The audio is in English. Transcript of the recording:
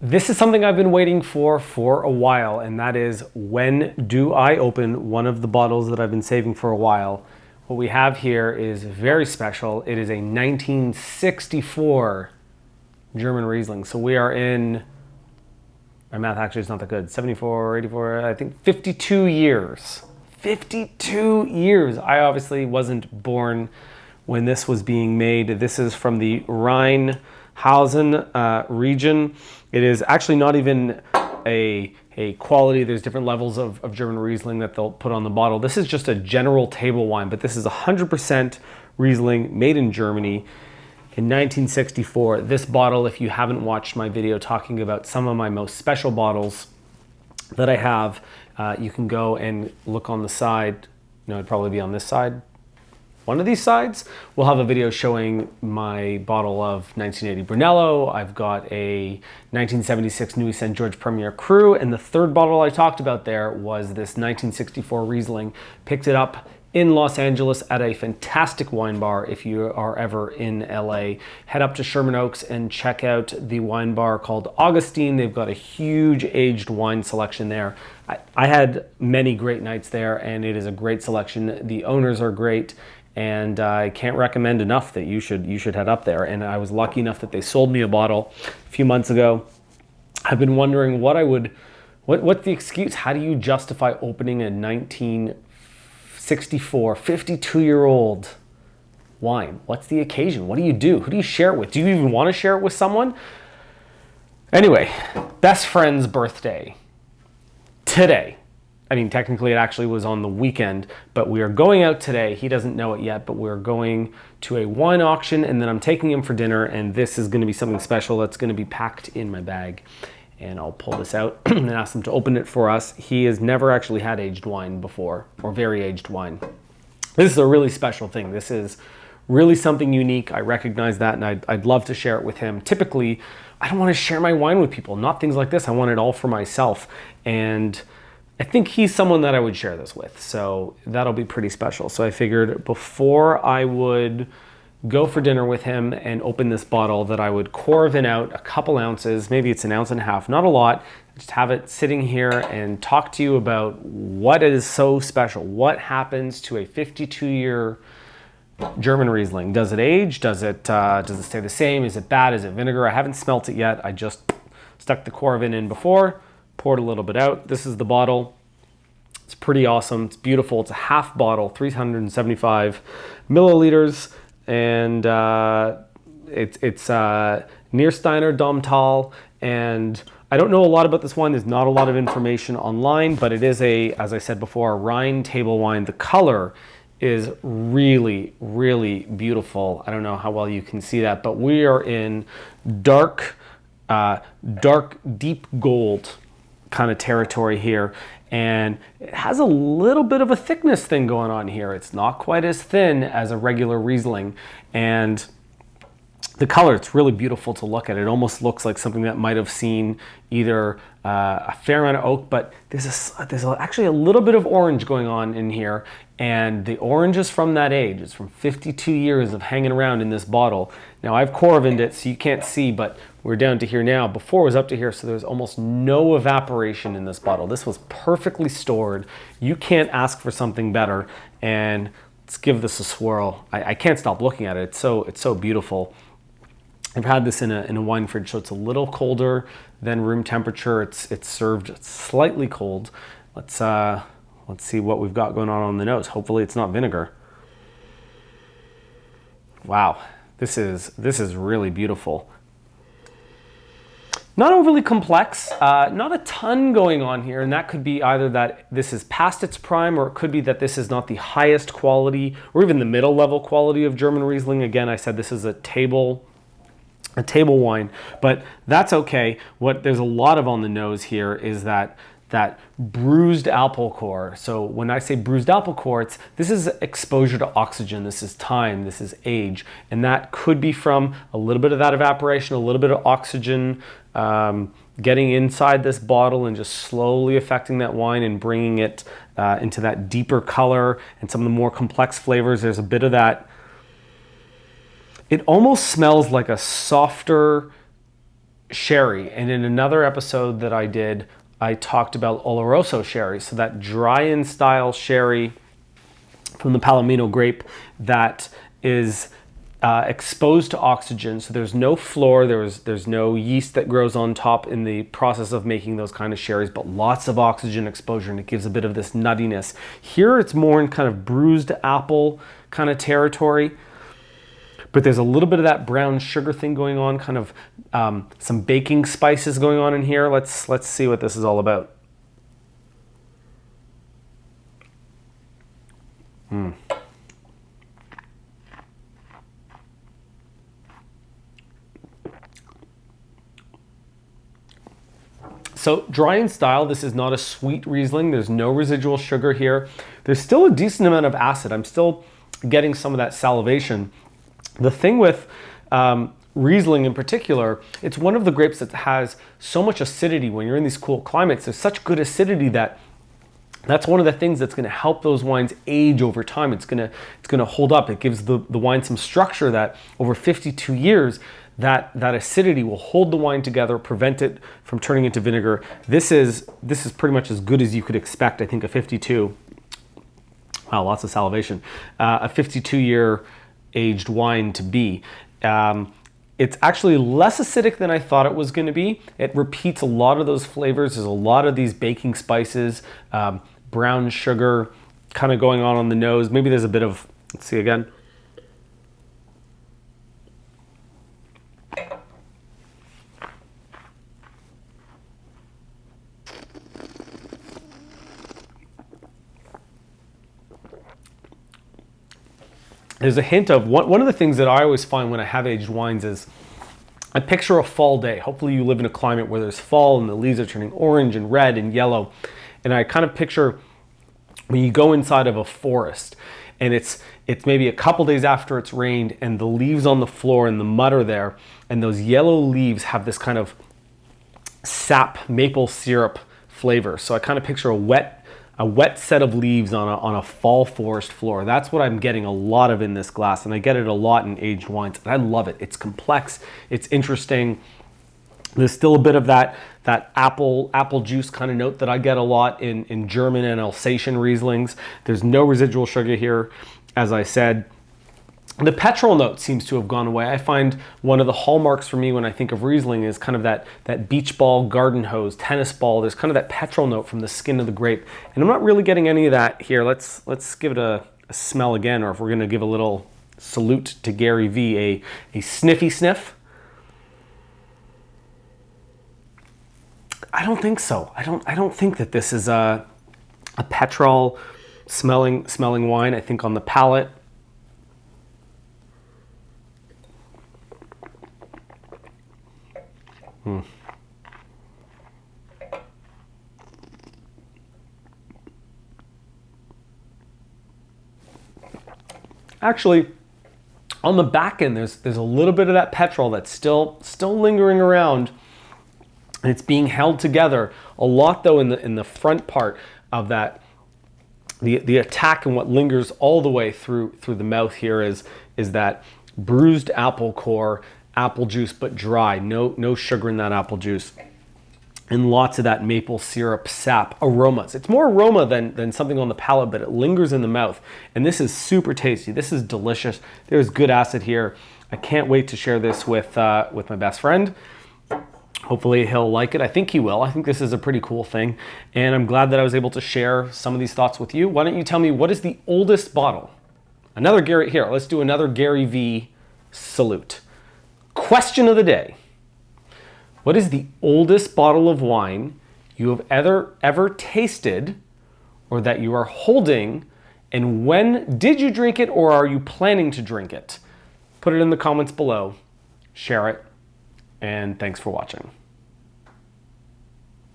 This is something I've been waiting for a while, and that is, when do I open one of the bottles that I've been saving for a while? What we have here is very special. It is a 1964 German Riesling. So we are in, my math actually is not that good, 74, 84, I think 52 years. 52 years. I obviously wasn't born when this was being made. This is from the Rheinhausen region. It is actually not even a quality. There's different levels of German Riesling that they'll put on the bottle. This is just a general table wine, but this is 100% Riesling made in Germany in 1964. This bottle, if you haven't watched my video talking about some of my most special bottles that I have, you can go and look on the side. No, it'd probably be on this side. One of these sides, we'll have a video showing my bottle of 1980 Brunello. I've got a 1976 Nuit Saint George Premier Cru, and the third bottle I talked about there was this 1964 Riesling. Picked it up in Los Angeles at a fantastic wine bar. If you are ever in LA, head up to Sherman Oaks and check out the wine bar called Augustine. They've got a huge aged wine selection there. I had many great nights there, and it is a great selection. The owners are great, and I can't recommend enough that you should head up there. And I was lucky enough that they sold me a bottle a few months ago. I've been wondering what's the excuse? How do you justify opening a 1964, 52-year-old wine? What's the occasion? What do you do? Who do you share it with? Do you even want to share it with someone? Anyway, best friend's birthday today. I mean, technically it actually was on the weekend, but we are going out today. He doesn't know it yet, but we're going to a wine auction, and then I'm taking him for dinner, and this is going to be something special that's going to be packed in my bag. And I'll pull this out and ask him to open it for us. He has never actually had aged wine before, or very aged wine. This is a really special thing. This is really something unique. I recognize that, and I'd love to share it with him. Typically, I don't want to share my wine with people, not things like this. I want it all for myself. And I think he's someone that I would share this with, so that'll be pretty special. So I figured before I would go for dinner with him and open this bottle that I would Corvin out a couple ounces, maybe it's 1.5 ounces, not a lot, just have it sitting here and talk to you about what is so special. What happens to a 52-year German Riesling? Does it age? Does it stay the same? Is it bad? Is it vinegar? I haven't smelt it yet. I just stuck the Corvin in before. Poured a little bit out. This is the bottle. It's pretty awesome. It's beautiful. It's a half bottle, 375 milliliters, and it's Niersteiner Domtal. And I don't know a lot about this wine. There's not a lot of information online, but it is as I said before, a Rhine table wine. The color is really, really beautiful. I don't know how well you can see that, but we are in dark, deep gold kind of territory here, and it has a little bit of a thickness thing going on here. It's not quite as thin as a regular Riesling, and the color, it's really beautiful to look at. It almost looks like something that might have seen either a fair amount of oak, but there's actually a little bit of orange going on in here, and the orange is from that age. It's from 52 years of hanging around in this bottle. Now I've Corvined it, so you can't see, but we're down to here now. Before it was up to here, so there's almost no evaporation in this bottle. This was perfectly stored. You can't ask for something better, and let's give this a swirl. I can't stop looking at it. It's so beautiful. I've had this in a wine fridge, so it's a little colder than room temperature. It's served slightly cold. Let's see what we've got going on the nose. Hopefully it's not vinegar. Wow, this is really beautiful. Not overly complex, not a ton going on here, and that could be either that this is past its prime, or it could be that this is not the highest quality or even the middle level quality of German Riesling. Again, I said this is a table wine, but that's okay. What there's a lot of on the nose here is that bruised apple core. So when I say bruised apple core, this is exposure to oxygen, this is time, this is age, and that could be from a little bit of that evaporation, a little bit of oxygen getting inside this bottle and just slowly affecting that wine and bringing it into that deeper color and some of the more complex flavors. There's a bit of that. It almost smells like a softer sherry. And in another episode that I did, I talked about Oloroso sherry. So that dry-in style sherry from the Palomino grape that is exposed to oxygen. So there's no floor, there's no yeast that grows on top in the process of making those kind of sherries, but lots of oxygen exposure, and it gives a bit of this nuttiness. Here it's more in kind of bruised apple kind of territory, but there's a little bit of that brown sugar thing going on, kind of some baking spices going on in here. Let's see what this is all about. So dry in style, this is not a sweet Riesling. There's no residual sugar here. There's still a decent amount of acid. I'm still getting some of that salivation. The thing with Riesling in particular, it's one of the grapes that has so much acidity. When you're in these cool climates, there's such good acidity that's one of the things that's going to help those wines age over time. It's going to hold up. It gives the wine some structure that over 52 years, that acidity will hold the wine together, prevent it from turning into vinegar. This is pretty much as good as you could expect. I think a 52. Wow, lots of salivation. A 52-year aged wine to be. It's actually less acidic than I thought it was going to be. It repeats a lot of those flavors. There's a lot of these baking spices, brown sugar kind of going on the nose. Maybe there's a bit of, let's see again. There's a hint of, one of the things that I always find when I have aged wines is I picture a fall day. Hopefully you live in a climate where there's fall and the leaves are turning orange and red and yellow. And I kind of picture when you go inside of a forest and it's maybe a couple days after it's rained and the leaves on the floor and the mud are there, and those yellow leaves have this kind of sap maple syrup flavor. So I kind of picture a wet set of leaves on a fall forest floor. That's what I'm getting a lot of in this glass, and I get it a lot in aged wines, and I love it. It's complex, it's interesting. There's still a bit of that apple juice kind of note that I get a lot in German and Alsatian Rieslings. There's no residual sugar here, as I said. The petrol note seems to have gone away. I find one of the hallmarks for me when I think of Riesling is kind of that beach ball, garden hose, tennis ball. There's kind of that petrol note from the skin of the grape. And I'm not really getting any of that here. Let's give it a smell again, or if we're gonna give a little salute to Gary V, a sniffy sniff. I don't think so. I don't think that this is a petrol smelling wine. I think on the palate, actually, on the back end, there's a little bit of that petrol that's still lingering around, and it's being held together a lot though in the front part of that. The attack and what lingers all the way through the mouth here is that bruised apple core, apple juice, but dry, no sugar in that apple juice, and lots of that maple syrup sap aromas. It's more aroma than something on the palate, but it lingers in the mouth. And this is super tasty. This is delicious. There's good acid here. I can't wait to share this with my best friend. Hopefully he'll like it. I think he will. I think this is a pretty cool thing. And I'm glad that I was able to share some of these thoughts with you. Why don't you tell me, what is the oldest bottle? Another Gary, here, let's do another Gary V salute. Question of the day. What is the oldest bottle of wine you have ever tasted or that you are holding, and when did you drink it, or are you planning to drink it? Put it in the comments below, share it, and thanks for watching.